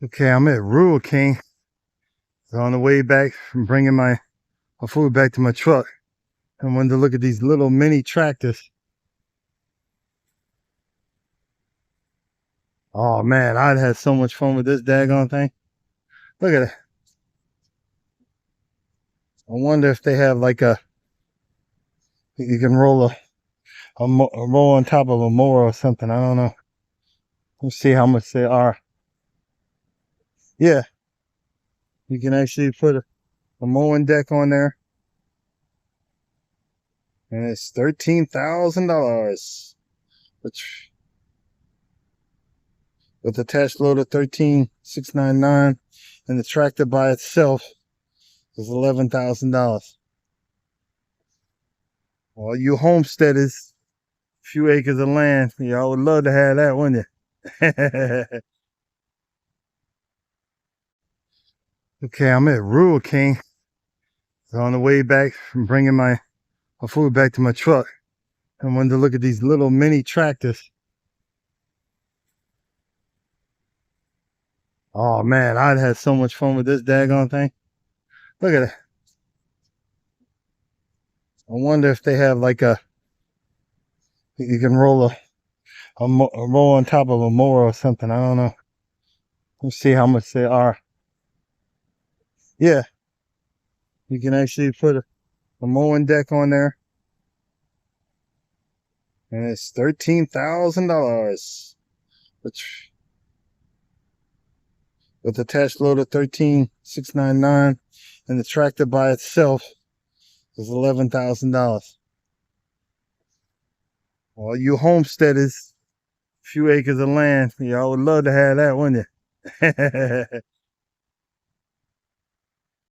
Okay, I'm at Rural King. So on the way back from bringing my food back to my truck, I wanted to look at these little mini tractors. Oh man, I'd had so much fun with this daggone thing. Look at it. I wonder if they have like you can roll a roll on top of a mower or something. I don't know. Let's see how much they are. Yeah, you can actually put a mowing deck on there, and it's $13,000. Which with attached loader 13,699, and the tractor by itself is $11,000. All you homesteaders, few acres of land, y'all would love to have that, wouldn't you? Okay, I'm at Rural King. So on the way back from bringing my food back to my truck, I wanted to look at these little mini tractors. Oh man, I'd had so much fun with this daggone thing. Look at it. I wonder if they have like you can roll a roll on top of a mower or something. I don't know. Let's see how much they are. Yeah, you can actually put a mowing deck on there, and it's $13,000. Which with attached loader 13,699, and the tractor by itself is $11,000. All you homesteaders, few acres of land, y'all would love to have that, wouldn't you?